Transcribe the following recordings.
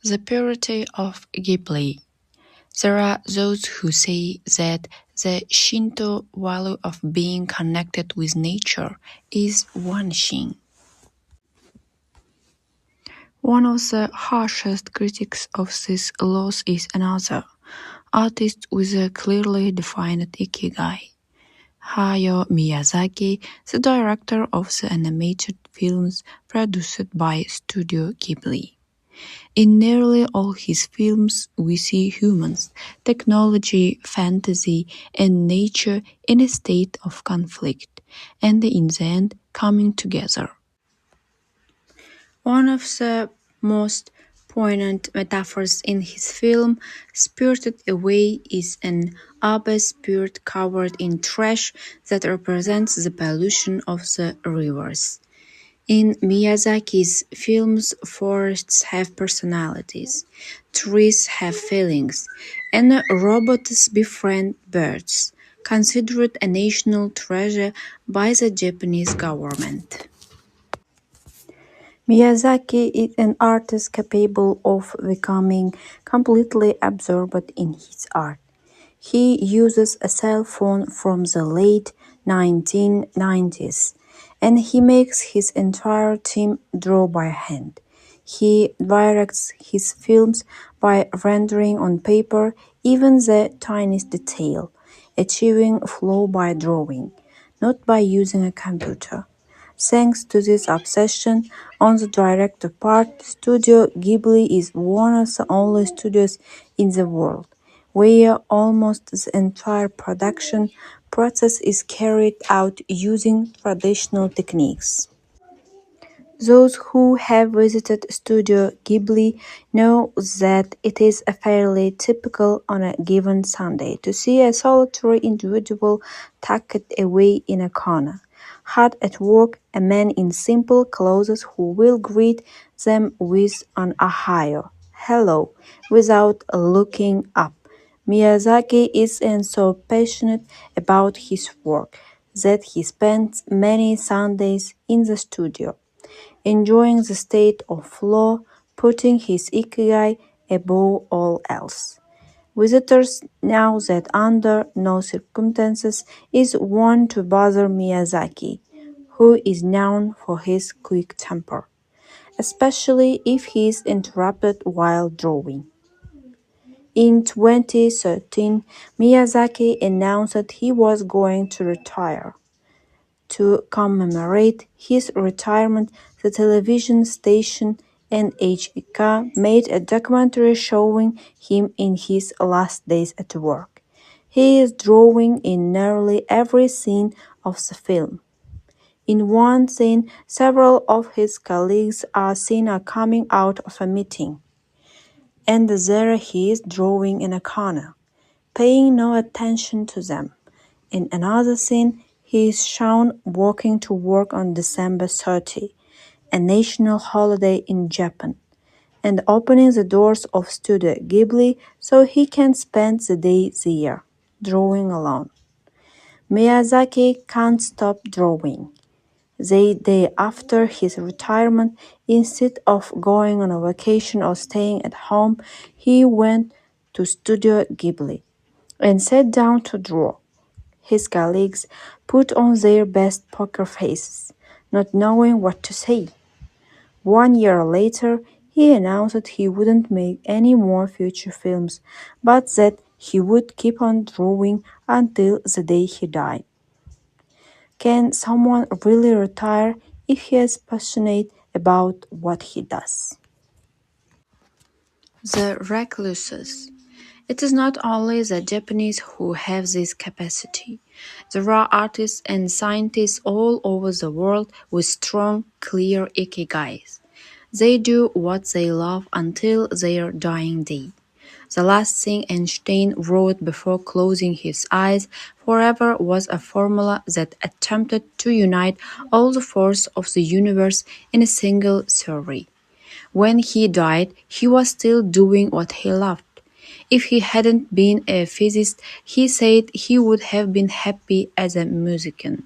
The purity of Ghibli. There are those who say that the Shinto value of being connected with nature is vanishing. One of the harshest critics of this loss is another artist with a clearly defined Ikigai. Hayao Miyazaki, the director of the animated films produced by Studio Ghibli. In nearly all his films, we see humans, technology, fantasy, and nature in a state of conflict, and in the end coming together. One of the most poignant metaphors in his film, Spirited Away, is an abyss spirit covered in trash that represents the pollution of the rivers. In Miyazaki's films, forests have personalities, trees have feelings, and robots befriend birds, considered a national treasure by the Japanese government. Miyazaki is an artist capable of becoming completely absorbed in his art. He uses a cell phone from the late 1990s, and he makes his entire team draw by hand. He directs his films by rendering on paper even the tiniest detail, achieving flow by drawing, not by using a computer. Thanks to this obsession on the director part, Studio Ghibli is one of the only studios in the world where almost the entire production process is carried out using traditional techniques. Those who have visited Studio Ghibli know that it is fairly typical on a given Sunday to see a solitary individual tucked away in a corner, hard at work, a man in simple clothes who will greet them with an "Ohio" hello without looking up. Miyazaki is so passionate about his work that he spends many Sundays in the studio enjoying the state of flow, putting his ikigai above all else. Visitors know that under no circumstances is one to bother Miyazaki, who is known for his quick temper, especially if he is interrupted while drawing. In 2013, Miyazaki announced that he was going to retire. To commemorate his retirement, the television station NHK made a documentary showing him in his last days at work. He is drawing in nearly every scene of the film. In one scene, several of his colleagues are seen coming out of a meeting, and there he is drawing in a corner, paying no attention to them. In another scene, he is shown walking to work on December 30, a national holiday in Japan, and opening the doors of Studio Ghibli so he can spend the day there, drawing alone. Miyazaki can't stop drawing. The day after his retirement, instead of going on a vacation or staying at home, he went to Studio Ghibli and sat down to draw. His colleagues put on their best poker faces, not knowing what to say. 1 year later, he announced that he wouldn't make any more future films, but that he would keep on drawing until the day he died. Can someone really retire if he is passionate about what he does? The recluses. It is not only the Japanese who have this capacity. There are artists and scientists all over the world with strong, clear ikigais. They do what they love until their dying day. The last thing Einstein wrote before closing his eyes forever was a formula that attempted to unite all the force of the universe in a single theory. When he died, he was still doing what he loved. If he hadn't been a physicist, he said he would have been happy as a musician.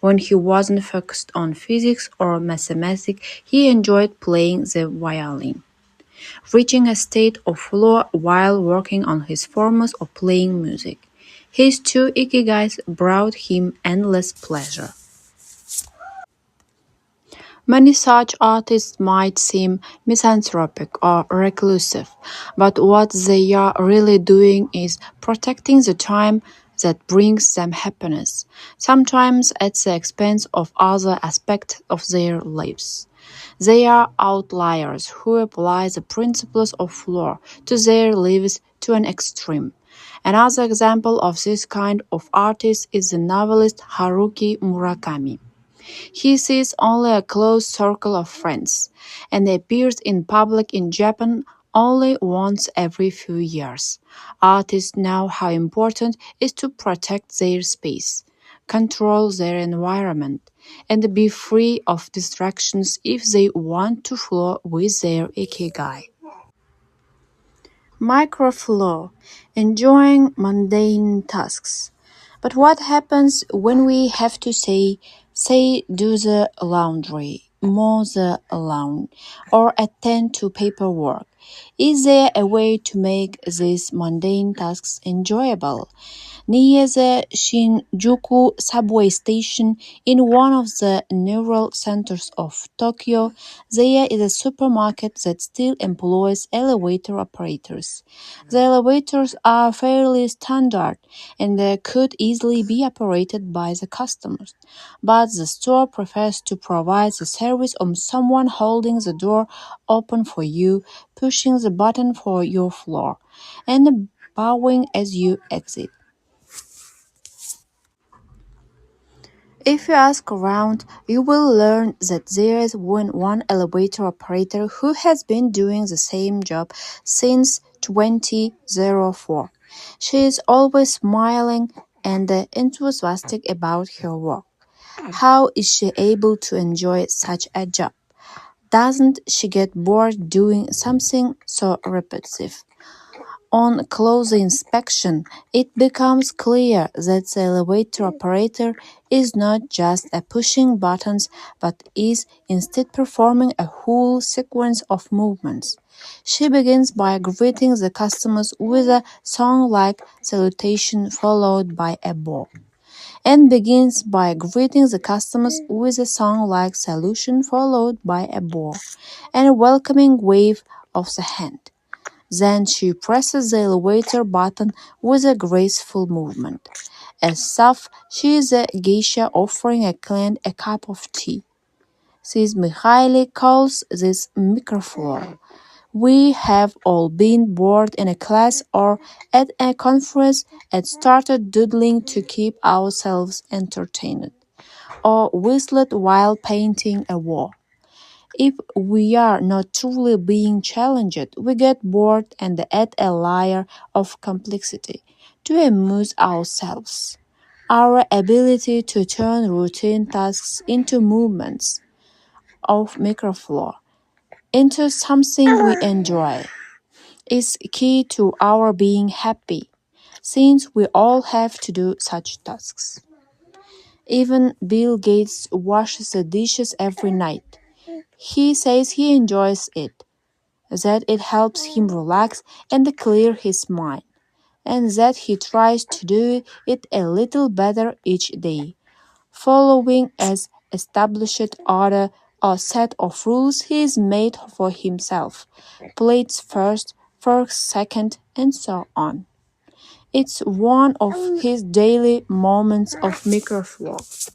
When he wasn't focused on physics or mathematics, he enjoyed playing the violin. reaching a state of flow while working on his forms of playing music. His two ikigais brought him endless pleasure. Many such artists might seem misanthropic or reclusive, but what they are really doing is protecting the time that brings them happiness, sometimes at the expense of other aspects of their lives. They are outliers who apply the principles of flow to their lives to an extreme. Another example of this kind of artist is the novelist Haruki Murakami. He sees only a close circle of friends, and appears in public in Japan only once every few years. Artists know how important it is to protect their space, control their environment, and be free of distractions if they want to flow with their ikigai. Microflow, enjoying mundane tasks. But what happens when we have to say do the laundry, mow the lawn, or attend to paperwork? Is there a way to make these mundane tasks enjoyable? Near the Shinjuku subway station in one of the neural centers of Tokyo, there is a supermarket that still employs elevator operators. The elevators are fairly standard and they could easily be operated by the customers, but the store prefers to provide the service of someone holding the door open for you, pushing the button for your floor, and bowing as you exit. If you ask around, you will learn that there is one elevator operator who has been doing the same job since 2004. She is always smiling and enthusiastic about her work. How is she able to enjoy such a job? Doesn't she get bored doing something so repetitive? On closer inspection, it becomes clear that the elevator operator is not just a pushing buttons but is instead performing a whole sequence of movements. She begins by greeting the customers with a song-like salutation followed by a bow, and begins by greeting the customers with a song-like salutation followed by a bow and a welcoming wave of the hand. Then she presses the elevator button with a graceful movement. As such, she is a geisha offering a client a cup of tea. Sis Mihaly calls this microflow. We have all been bored in a class or at a conference and started doodling to keep ourselves entertained, or whistled while painting a wall. If we are not truly being challenged, we get bored and add a layer of complexity to amuse ourselves. Our ability to turn routine tasks into movements of microflow, into something we enjoy, is key to our being happy, since we all have to do such tasks. Even Bill Gates washes the dishes every night. He says he enjoys it, that it helps him relax and clear his mind, and that he tries to do it a little better each day, following as established order or set of rules he has made for himself, plates first, forks second, and so on. It's one of his daily moments of microflow.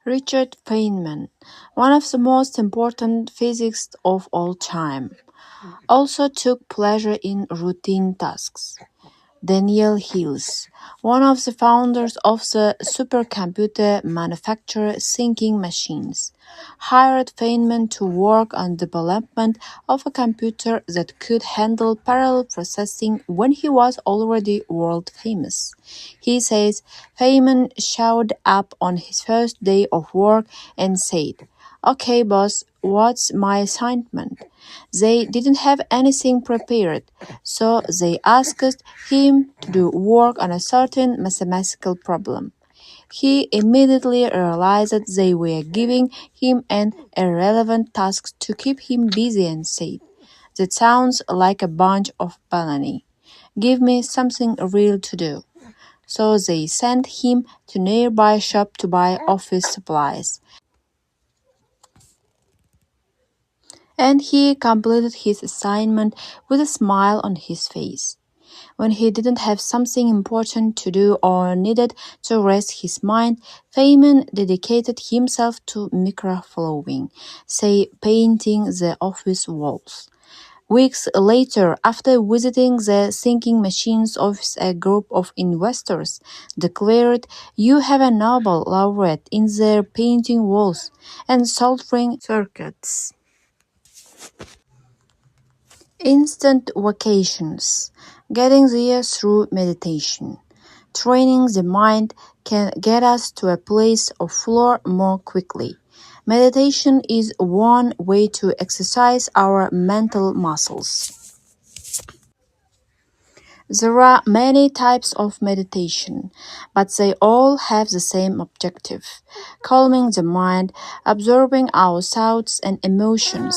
Richard Feynman, one of the most important physicists of all time, also took pleasure in routine tasks. Daniel Hills, one of the founders of the supercomputer manufacturer Thinking Machines, hired Feynman to work on development of a computer that could handle parallel processing when he was already world famous. He says Feynman showed up on his first day of work and said, "Okay, boss, what's my assignment?" They didn't have anything prepared, so they asked him to do work on a certain mathematical problem. He immediately realized that they were giving him an irrelevant task to keep him busy and said, "That sounds like a bunch of baloney. Give me something real to do." So they sent him to a nearby shop to buy office supplies. And he completed his assignment with a smile on his face. When he didn't have something important to do or needed to rest his mind, Feynman dedicated himself to microflowing, say painting the office walls. Weeks later, after visiting the thinking machines office, a group of investors declared, "You have a Nobel laureate in their painting walls and soldering circuits." Instant vacations. Getting there through meditation. Training the mind can get us to a place of flow more quickly. Meditation is one way to exercise our mental muscles. There are many types of meditation, but they all have the same objective: calming the mind, absorbing our thoughts and emotions,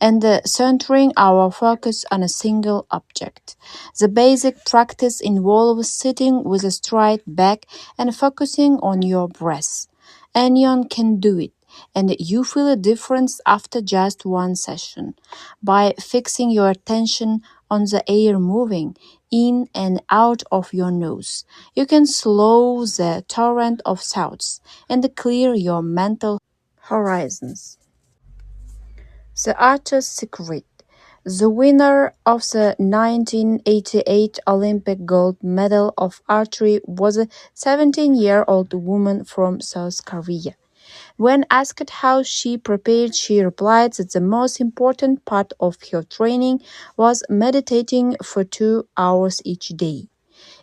and centering our focus on a single object. The basic practice involves sitting with a straight back and focusing on your breath. Anyone can do it, and you feel a difference after just one session. By fixing your attention on the air moving in and out of your nose, you can slow the torrent of thoughts and clear your mental horizons. The Archer's Secret. The winner of the 1988 Olympic gold medal of archery was a 17-year-old woman from South Korea. When asked how she prepared, she replied that the most important part of her training was meditating for 2 hours each day.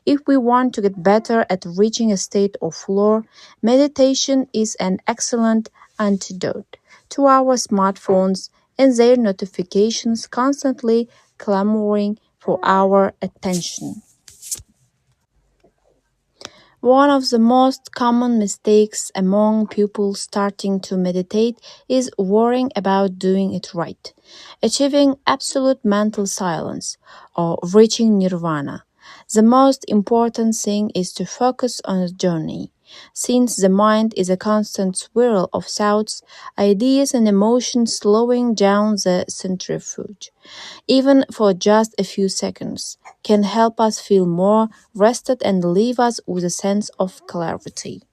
If we want to get better at reaching a state of flow, meditation is an excellent antidote to our smartphones and their notifications constantly clamoring for our attention. One of the most common mistakes among people starting to meditate is worrying about doing it right, achieving absolute mental silence, or reaching nirvana. The most important thing is to focus on the journey. Since the mind is a constant swirl of thoughts, ideas, and emotions, slowing down the centrifuge, even for just a few seconds, can help us feel more rested and leave us with a sense of clarity.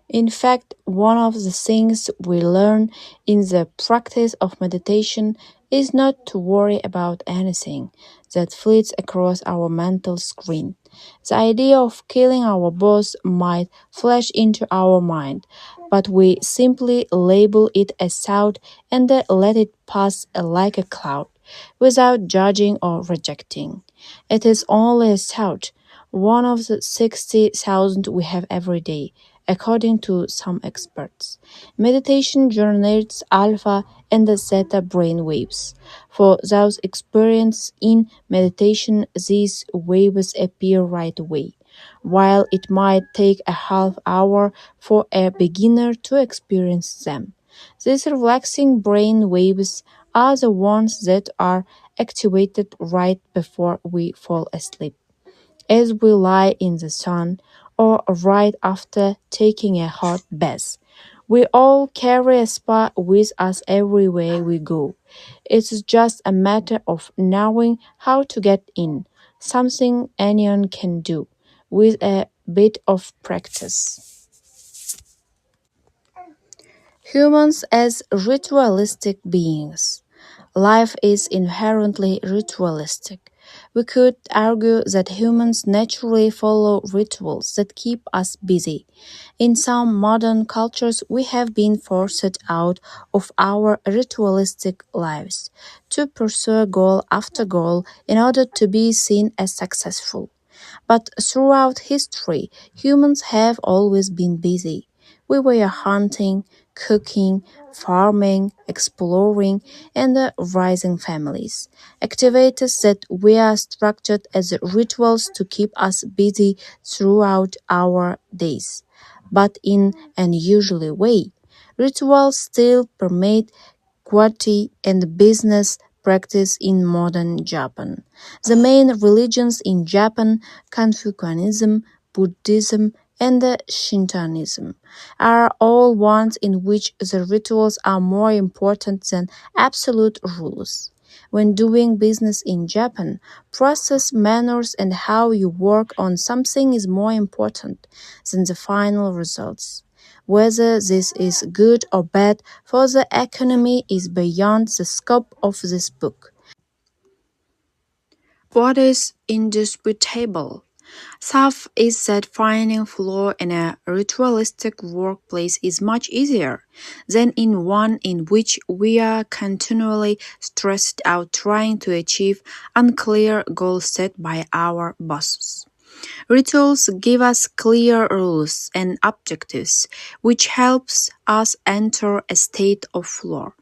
In fact, one of the things we learn in the practice of meditation is not to worry about anything that flits across our mental screen. The idea of killing our boss might flash into our mind, but we simply label it as thought and let it pass like a cloud, without judging or rejecting. It is only a thought, one of the 60,000 we have every day, according to some experts. Meditation generates alpha and theta brain waves. For those experienced in meditation, these waves appear right away, while it might take a half hour for a beginner to experience them. These relaxing brain waves are the ones that are activated right before we fall asleep, as we lie in the sun, or right after taking a hot bath. We all carry a spa with us everywhere we go. It's just a matter of knowing how to get in, something anyone can do with a bit of practice. Humans as ritualistic beings. Life is inherently ritualistic. We could argue that humans naturally follow rituals that keep us busy. In some modern cultures, we have been forced out of our ritualistic lives to pursue goal after goal in order to be seen as successful. But throughout history, humans have always been busy. We were hunting, cooking, farming, exploring, and raising families. Activities that we are structured as rituals to keep us busy throughout our days, but in an unusual way. Rituals still permeate qwerty and business practice in modern Japan. The main religions in Japan, Confucianism, Buddhism, and Shintoism, are all ones in which the rituals are more important than absolute rules. When doing business in Japan, process, manners, and how you work on something is more important than the final results. Whether this is good or bad for the economy is beyond the scope of this book. What is indisputable? Self is that finding flaw in a ritualistic workplace is much easier than in one in which we are continually stressed out trying to achieve unclear goals set by our bosses. Rituals give us clear rules and objectives, which helps us enter a state of flow.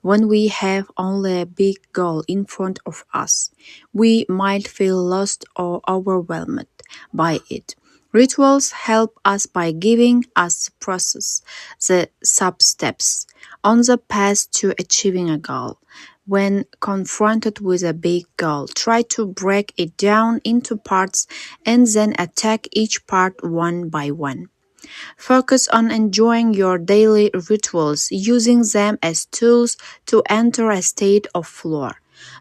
When we have only a big goal in front of us, we might feel lost or overwhelmed by it. Rituals help us by giving us the process, the sub steps on the path to achieving a goal. When confronted with a big goal, try to break it down into parts and then attack each part one by one. Focus on enjoying your daily rituals, using them as tools to enter a state of flow.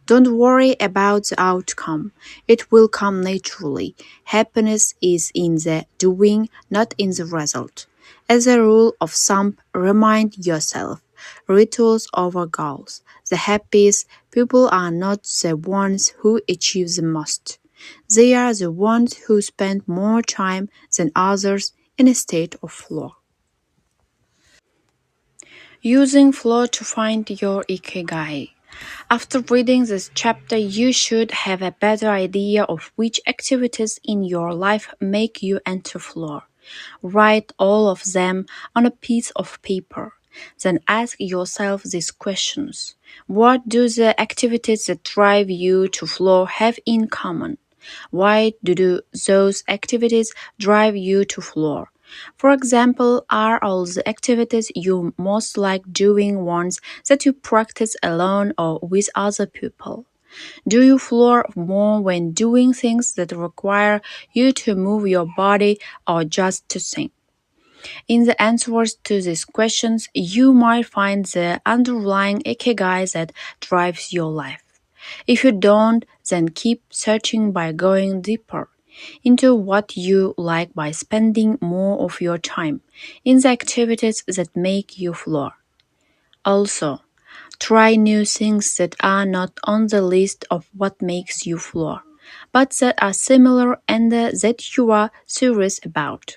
Don't worry about the outcome. It will come naturally. Happiness is in the doing, not in the result. As a rule of thumb, remind yourself rituals over goals. The happiest people are not the ones who achieve the most. They are the ones who spend more time than others in a state of flow. Using flow to find your Ikigai. After reading this chapter, you should have a better idea of which activities in your life make you enter flow. Write all of them on a piece of paper. Then ask yourself these questions. What do the activities that drive you to flow have in common? Why do those activities drive you to flow? For example, are all the activities you most like doing ones that you practice alone or with other people? Do you flow more when doing things that require you to move your body or just to think? In the answers to these questions, you might find the underlying ikigai that drives your life. If you don't, then keep searching by going deeper into what you like by spending more of your time in the activities that make you flow. Also, try new things that are not on the list of what makes you flow, but that are similar and that you are serious about.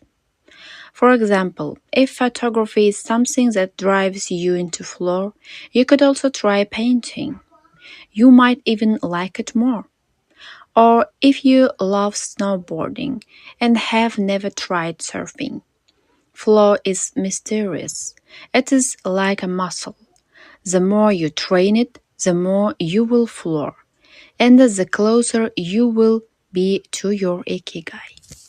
For example, if photography is something that drives you into flow, you could also try painting. You might even like it more. Or if you love snowboarding and have never tried surfing. Flow is mysterious. It is like a muscle. The more you train it, the more you will flow, and the closer you will be to your ikigai.